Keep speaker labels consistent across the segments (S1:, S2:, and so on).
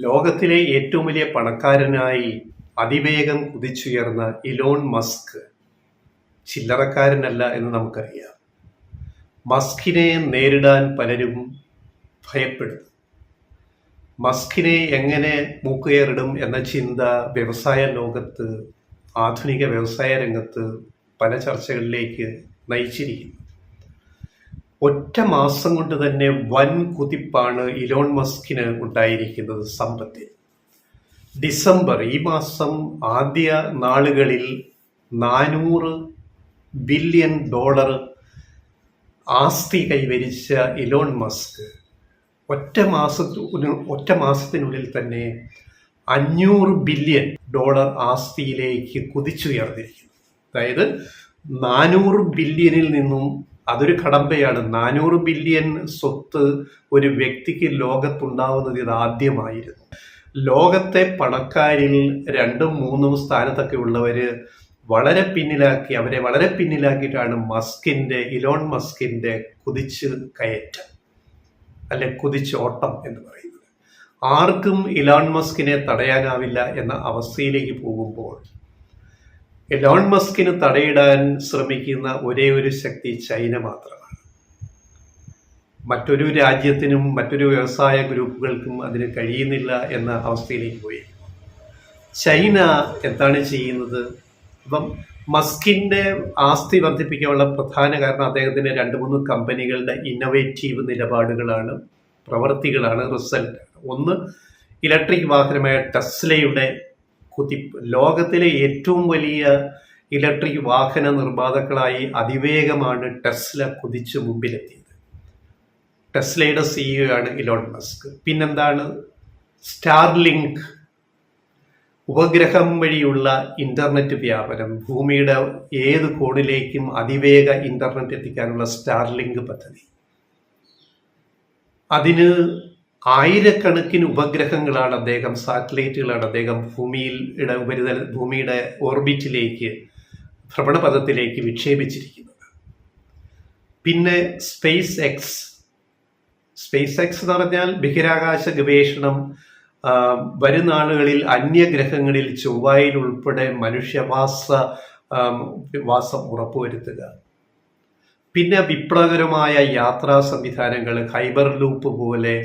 S1: ലോകത്തിലെ ഏറ്റവും വലിയ പണക്കാരനായി അതിവേഗം കുതിച്ചുയർന്ന ഇലോൺ മസ്ക് ചില്ലറക്കാരനല്ല എന്ന് നമുക്കറിയാം. മസ്കിനെ നേരിടാൻ പലരും ഭയപ്പെടുന്നു. മസ്കിനെ എങ്ങനെ മൂക്കുകയറിടും എന്ന ചിന്ത വ്യവസായ ലോകത്ത്, ആധുനിക വ്യവസായ രംഗത്ത് പല ചർച്ചകളിലേക്ക് നയിച്ചിരിക്കുന്നു. ഒറ്റ മാസം കൊണ്ട് തന്നെ വൻ കുതിപ്പാണ് ഇലോൺ മസ്കിന് ഉണ്ടായിരിക്കുന്നത് സമ്പത്തിൽ. ഡിസംബർ ഈ മാസം ആദ്യ നാളുകളിൽ $400 ബില്യൺ ആസ്തി കൈവരിച്ച ഇലോൺ മസ്ക് ഒറ്റ മാസത്തിനുള്ളിൽ തന്നെ $500 ബില്യൺ ആസ്തിയിലേക്ക് കുതിച്ചുയർന്നിരിക്കുന്നു. അതായത് 400 ബില്യണിൽ നിന്നും അതൊരു കടമ്പയാണ്. 400 ബില്യൺ സ്വത്ത് ഒരു വ്യക്തിക്ക് ലോകത്തുണ്ടാവുന്നത് ഇതാദ്യമായിരുന്നു. ലോകത്തെ പണക്കാരിൽ 2ഉം 3ഉം സ്ഥാനത്തൊക്കെ ഉള്ളവര് അവരെ വളരെ പിന്നിലാക്കിയിട്ടാണ് ഇലോൺ മസ്കിന്റെ കുതിച്ച് കയറ്റം അല്ലെ കുതിച്ചോട്ടം എന്ന് പറയുന്നത്. ആർക്കും ഇലോൺ മസ്കിനെ തടയാനാവില്ല എന്ന അവസ്ഥയിലേക്ക് പോകുമ്പോൾ ഇലോൺ മസ്കിന് തടയിടാൻ ശ്രമിക്കുന്ന ഒരേ ഒരു ശക്തി ചൈന മാത്രമാണ്. മറ്റൊരു രാജ്യത്തിനും മറ്റൊരു വ്യവസായ ഗ്രൂപ്പുകൾക്കും അതിന് കഴിയുന്നില്ല എന്ന അവസ്ഥയിലേക്ക് പോയി. ചൈന എന്താണ് ചെയ്യുന്നത്? അപ്പം മസ്കിന്റെ ആസ്തി വർദ്ധിപ്പിക്കാനുള്ള പ്രധാന കാരണം അദ്ദേഹത്തിന്റെ 2-3 കമ്പനികളുടെ ഇന്നോവേറ്റീവ് നിലപാടുകളാണ്, പ്രവൃത്തികളാണ്, റിസൾട്ട്. ഒന്ന്, ഇലക്ട്രിക് വാഹനമായ ടെസ്ലയുടെ കുതിപ്പ്. ലോകത്തിലെ ഏറ്റവും വലിയ ഇലക്ട്രിക് വാഹന നിർമ്മാതാക്കളായി അതിവേഗമാണ് ടെസ്ല കുതിച്ച് മുമ്പിലെത്തിയത്. ടെസ്ലയുടെ CEO ആണ് ഇലോൺ മസ്ക്. പിന്നെന്താണ്? സ്റ്റാർലിങ്ക്, ഉപഗ്രഹം വഴിയുള്ള ഇന്റർനെറ്റ് വ്യാപനം. ഭൂമിയുടെ ഏത് കോണിലേക്കും അതിവേഗ ഇന്റർനെറ്റ് എത്തിക്കാനുള്ള സ്റ്റാർലിങ്ക് പദ്ധതി. അതിന് ആയിരക്കണക്കിന് ഉപഗ്രഹങ്ങളാണ് സാറ്റലൈറ്റുകളാണ് അദ്ദേഹം ഭൂമിയുടെ ഓർബിറ്റിലേക്ക്, ഭ്രമണപഥത്തിലേക്ക് വിക്ഷേപിച്ചിരിക്കുന്നത്. പിന്നെ സ്പേസ് എക്സ് എന്ന് പറഞ്ഞാൽ ബഹിരാകാശ ഗവേഷണം. വരും നാളുകളിൽ അന്യഗ്രഹങ്ങളിൽ, ചൊവ്വയിൽ ഉൾപ്പെടെ വാസം ഉറപ്പുവരുത്തുക. പിന്നെ വിപ്ലവകരമായ യാത്രാ സംവിധാനങ്ങൾ, ഹൈബർ ലൂപ്പ് പോലെ,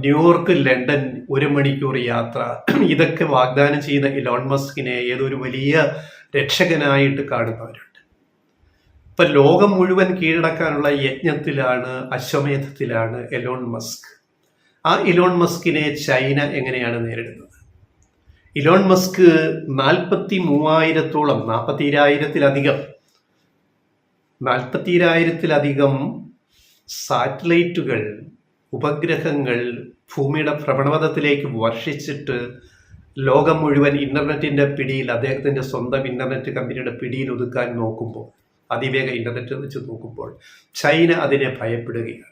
S1: ന്യൂയോർക്ക് ലണ്ടൻ 1 മണിക്കൂർ യാത്ര. ഇതൊക്കെ വാഗ്ദാനം ചെയ്യുന്ന ഇലോൺ മസ്കിനെ ഏതൊരു വലിയ രക്ഷകനായിട്ട് കാണുന്നവരുണ്ട്. ഇപ്പൊ ലോകം മുഴുവൻ കീഴടക്കാനുള്ള അശ്വമേധത്തിലാണ് ഇലോൺ മസ്ക്. ആ ഇലോൺ മസ്കിനെ ചൈന എങ്ങനെയാണ് നേരിടുന്നത്? ഇലോൺ മസ്ക് 40,000-ത്തിലധികം സാറ്റലൈറ്റുകൾ, ഉപഗ്രഹങ്ങൾ ഭൂമിയുടെ ഭ്രമണപഥത്തിലേക്ക് വർഷിച്ചിട്ട് ലോകം മുഴുവൻ ഇന്റർനെറ്റിന്റെ പിടിയിൽ, അദ്ദേഹത്തിന്റെ സ്വന്തം ഇന്റർനെറ്റ് കമ്പനിയുടെ പിടിയിൽ ഒതുക്കാൻ നോക്കുമ്പോൾ, അതിവേഗ ഇന്റർനെറ്റ് വെച്ച് നോക്കുമ്പോൾ ചൈന അതിനെ ഭയപ്പെടുകയാണ്.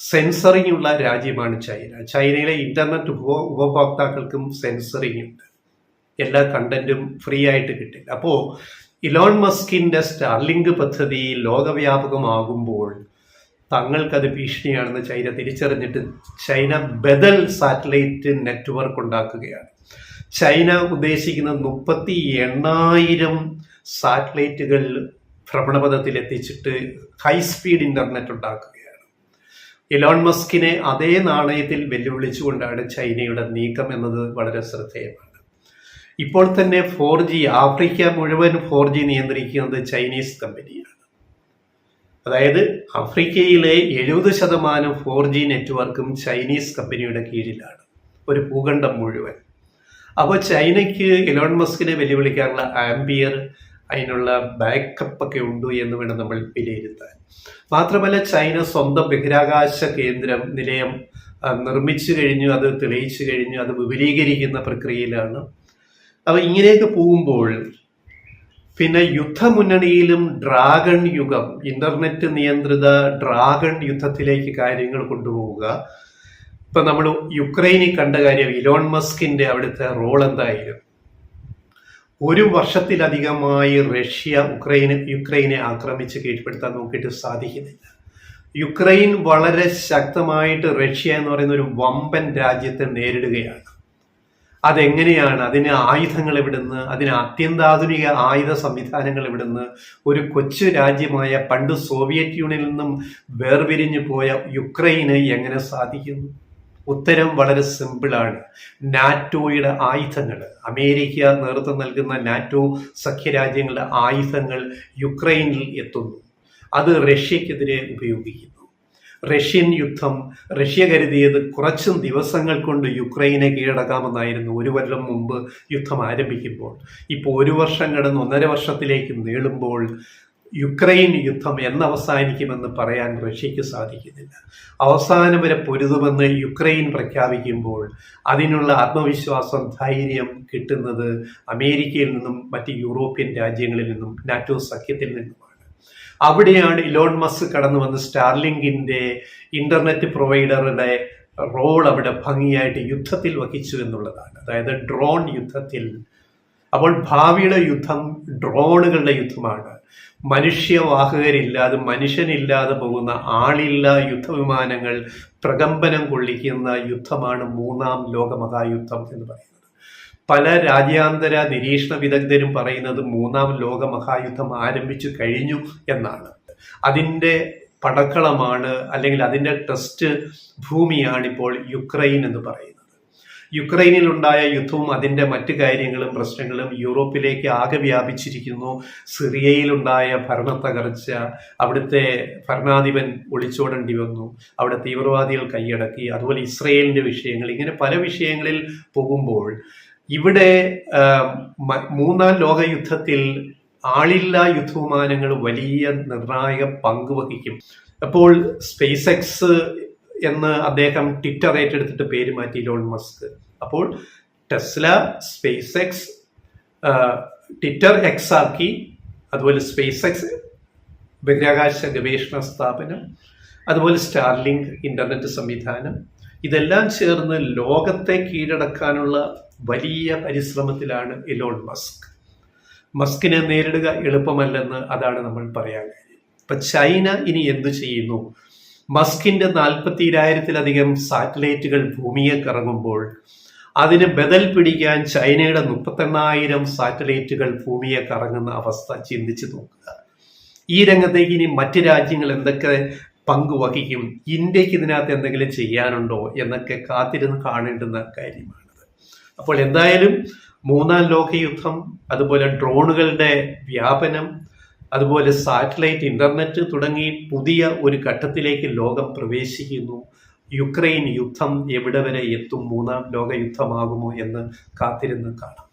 S1: സെൻസറിങ് ഉള്ള രാജ്യമാണ് ചൈന. ചൈനയിലെ ഇന്റർനെറ്റ് ഉപഭോക്താക്കൾക്കും സെൻസറിങ് ഉണ്ട്. എല്ലാ കണ്ടന്റും ഫ്രീ ആയിട്ട് കിട്ടില്ല. അപ്പോൾ ഇലോൺ മസ്കിന്റെ സ്റ്റാർലിങ്ക് പദ്ധതി ലോകവ്യാപകമാകുമ്പോൾ തങ്ങൾക്കത് ഭീഷണിയാണെന്ന് ചൈന തിരിച്ചറിഞ്ഞിട്ട് ചൈന ബദൽ സാറ്റലൈറ്റ് നെറ്റ്വർക്ക് ഉണ്ടാക്കുകയാണ്. ചൈന ഉദ്ദേശിക്കുന്നത് 38,000 സാറ്റലൈറ്റുകൾ ഭ്രമണപഥത്തിൽ എത്തിച്ചിട്ട് ഹൈസ്പീഡ് ഇന്റർനെറ്റ് ഉണ്ടാക്കുകയാണ്. ഇലോൺ മസ്കിനെ അതേ നാണയത്തിൽ വെല്ലുവിളിച്ചുകൊണ്ടാണ് ചൈനയുടെ നീക്കം എന്നത് വളരെ ശ്രദ്ധേയമാണ്. ഇപ്പോൾ തന്നെ 4G, ആഫ്രിക്ക മുഴുവൻ 4G നിയന്ത്രിക്കുന്നത് ചൈനീസ് കമ്പനിയാണ്. അതായത് ആഫ്രിക്കയിലെ 70% 4G നെറ്റ്വർക്കും ചൈനീസ് കമ്പനിയുടെ കീഴിലാണ്, ഒരു ഭൂഖണ്ഡം മുഴുവൻ. അപ്പോൾ ചൈനയ്ക്ക് ഇലോൺ മസ്കിനെ വെല്ലുവിളിക്കാനുള്ള അതിനുള്ള ബാക്കപ്പ് ഒക്കെ ഉണ്ട് എന്ന് വേണം നമ്മൾ വിലയിരുത്താൻ. മാത്രമല്ല ചൈന സ്വന്തം ബഹിരാകാശ നിലയം നിർമ്മിച്ചു കഴിഞ്ഞു, അത് തെളിയിച്ചു കഴിഞ്ഞു, അത് വിപുലീകരിക്കുന്ന പ്രക്രിയയിലാണ്. അപ്പൊ ഇങ്ങനെയൊക്കെ പോകുമ്പോൾ പിന്നെ യുദ്ധമുന്നണിയിലും ഡ്രാഗൺ യുഗം, ഇന്റർനെറ്റ് നിയന്ത്രിത ഡ്രാഗൺ യുദ്ധത്തിലേക്ക് കാര്യങ്ങൾ കൊണ്ടുപോവുക. ഇപ്പൊ നമ്മൾ യുക്രൈനിൽ കണ്ട കാര്യം, ഇലോൺ മസ്കിന്റെ അവിടുത്തെ റോൾ എന്തായിരുന്നു? 1 വർഷത്തിലധികമായി റഷ്യ യുക്രൈനെ ആക്രമിച്ച് കീഴ്പ്പെടുത്താൻ നോക്കിയിട്ട് സാധിക്കുന്നില്ല. യുക്രൈൻ വളരെ ശക്തമായിട്ട് റഷ്യ എന്ന് പറയുന്ന ഒരു വമ്പൻ രാജ്യത്തെ നേരിടുകയാണ്. അതെങ്ങനെയാണ്? അതിന് ആയുധങ്ങൾ എവിടുന്ന്? അതിന് അത്യന്താധുനിക ആയുധ സംവിധാനങ്ങൾ എവിടുന്ന്? ഒരു കൊച്ചു രാജ്യമായ പണ്ട് സോവിയറ്റ് യൂണിയനിൽ നിന്നും വേർപിരിഞ്ഞു പോയ യുക്രൈന് എങ്ങനെ സാധിക്കുന്നു? ഉത്തരം വളരെ സിമ്പിളാണ്. നാറ്റോയുടെ ആയുധങ്ങൾ, അമേരിക്ക നേതൃത്വം നൽകുന്ന നാറ്റോ സഖ്യരാജ്യങ്ങളുടെ ആയുധങ്ങൾ യുക്രൈനിൽ എത്തുന്നു. അത് റഷ്യക്കെതിരെ ഉപയോഗിക്കുന്നു. റഷ്യൻ യുദ്ധം, റഷ്യ കരുതിയത് കുറച്ച് ദിവസങ്ങൾ കൊണ്ട് യുക്രൈനെ കീഴടക്കാമെന്നായിരുന്നു ഒരു കൊല്ലം മുമ്പ് യുദ്ധം ആരംഭിക്കുമ്പോൾ. ഇപ്പോൾ 1 വർഷം കടന്ന് 1.5 വർഷത്തിലേക്ക് നീളുമ്പോൾ യുക്രൈൻ യുദ്ധം എന്നവസാനിക്കുമെന്ന് പറയാൻ റഷ്യക്ക് സാധിക്കുന്നില്ല. അവസാനം വരെ പൊരുതുമെന്ന് യുക്രൈൻ പ്രഖ്യാപിക്കുമ്പോൾ അതിനുള്ള ആത്മവിശ്വാസം, ധൈര്യം കിട്ടുന്നത് അമേരിക്കയിൽ നിന്നും മറ്റ് യൂറോപ്യൻ രാജ്യങ്ങളിൽ നിന്നും നാറ്റോ സഖ്യത്തിൽ നിന്നുമാണ്. അവിടെയാണ് ഇലോൺ മസ്ക് കടന്നു വന്ന് സ്റ്റാർലിങ്കിന്റെ ഇന്റർനെറ്റ് പ്രൊവൈഡറുടെ റോൾ അവിടെ ഭംഗിയായിട്ട് യുദ്ധത്തിൽ വഹിച്ചു എന്നുള്ളതാണ്. അതായത് ഡ്രോൺ യുദ്ധത്തിൽ. അപ്പോൾ ഭാവിയുടെ യുദ്ധം ഡ്രോണുകളുടെ യുദ്ധമാണ്. മനുഷ്യവാഹകരില്ലാതെ, മനുഷ്യനില്ലാതെ പോകുന്ന ആളില്ല യുദ്ധവിമാനങ്ങൾ പ്രകമ്പനം കൊള്ളിക്കുന്ന യുദ്ധമാണ് 3ാം ലോകമഹായുദ്ധം എന്ന് പറയുന്നത്. പല രാജ്യാന്തര നിരീക്ഷണ വിദഗ്ധരും പറയുന്നത് 3ാം ലോകമഹായുദ്ധം ആരംഭിച്ചു കഴിഞ്ഞു എന്നാണ്. അതിൻ്റെ പടക്കളമാണ്, അല്ലെങ്കിൽ അതിൻ്റെ ടെസ്റ്റ് ഭൂമിയാണിപ്പോൾ യുക്രൈൻ എന്ന് പറയുന്നത്. യുക്രൈനിലുണ്ടായ യുദ്ധവും അതിൻ്റെ മറ്റു കാര്യങ്ങളും പ്രശ്നങ്ങളും യൂറോപ്പിലേക്ക് ആകെ വ്യാപിച്ചിരിക്കുന്നു. സിറിയയിലുണ്ടായ ഭരണത്തകർച്ച, അവിടുത്തെ ഭരണാധിപൻ ഒളിച്ചോടേണ്ടി വന്നു, അവിടെ തീവ്രവാദികൾ കൈയടക്കി, അതുപോലെ ഇസ്രയേലിൻ്റെ വിഷയങ്ങൾ, ഇങ്ങനെ പല വിഷയങ്ങളിൽ പോകുമ്പോൾ ഇവിടെ 3ാം ലോകയുദ്ധത്തിൽ ആളില്ലാ യുദ്ധവിമാനങ്ങൾ വലിയ നിർണായക പങ്ക് വഹിക്കും. അപ്പോൾ സ്പേസ് എക്സ് എന്ന് അദ്ദേഹം ട്വിറ്റർ ഏറ്റെടുത്തിട്ട് പേര് മാറ്റി ഇലോൺ മസ്ക്. അപ്പോൾ Tesla, space X, Twitter X ആക്കി, അതുപോലെ സ്പേസ് എക്സ് ബഹിരാകാശ ഗവേഷണ സ്ഥാപനം, അതുപോലെ സ്റ്റാർലിങ്ക് ഇന്റർനെറ്റ് സംവിധാനം, ഇതെല്ലാം ചേർന്ന് ലോകത്തെ കീഴടക്കാനുള്ള വലിയ പരിശ്രമത്തിലാണ് ഇലോൺ മസ്ക്. മസ്കിനെ നേരിടുക എളുപ്പമല്ലെന്ന് അതാണ് നമ്മൾ പറയാൻ കാര്യം. ഇപ്പൊ ചൈന ഇനി എന്തു ചെയ്യുന്നു? മസ്കിന്റെ 42,000-ലധികം സാറ്റലൈറ്റുകൾ ഭൂമിയെ കറങ്ങുമ്പോൾ അതിന് ബദൽ പിടിക്കാൻ ചൈനയുടെ 38,000 സാറ്റലൈറ്റുകൾ ഭൂമിയെ കറങ്ങുന്ന അവസ്ഥ ചിന്തിച്ചു നോക്കുക. ഈ രംഗത്തേക്ക് ഇനി മറ്റ് രാജ്യങ്ങൾ എന്തൊക്കെ പങ്കുവഹിക്കും, ഇന്ത്യക്ക് ഇതിനകത്ത് എന്തെങ്കിലും ചെയ്യാനുണ്ടോ എന്നൊക്കെ കാത്തിരുന്ന് കാണേണ്ടുന്ന കാര്യമാണിത്. അപ്പോൾ എന്തായാലും 3ാം ലോകയുദ്ധം, അതുപോലെ ഡ്രോണുകളുടെ വ്യാപനം, അതുപോലെ സാറ്റലൈറ്റ് ഇന്റർനെറ്റ് തുടങ്ങി പുതിയ ഒരു ഘട്ടത്തിലേക്ക് ലോകം പ്രവേശിക്കുന്നു. യുക്രൈൻ യുദ്ധം എവിടെ വരെ എത്തും, 3ാം ലോകയുദ്ധമാകുമോ എന്ന് കാത്തിരുന്ന് കാണാം.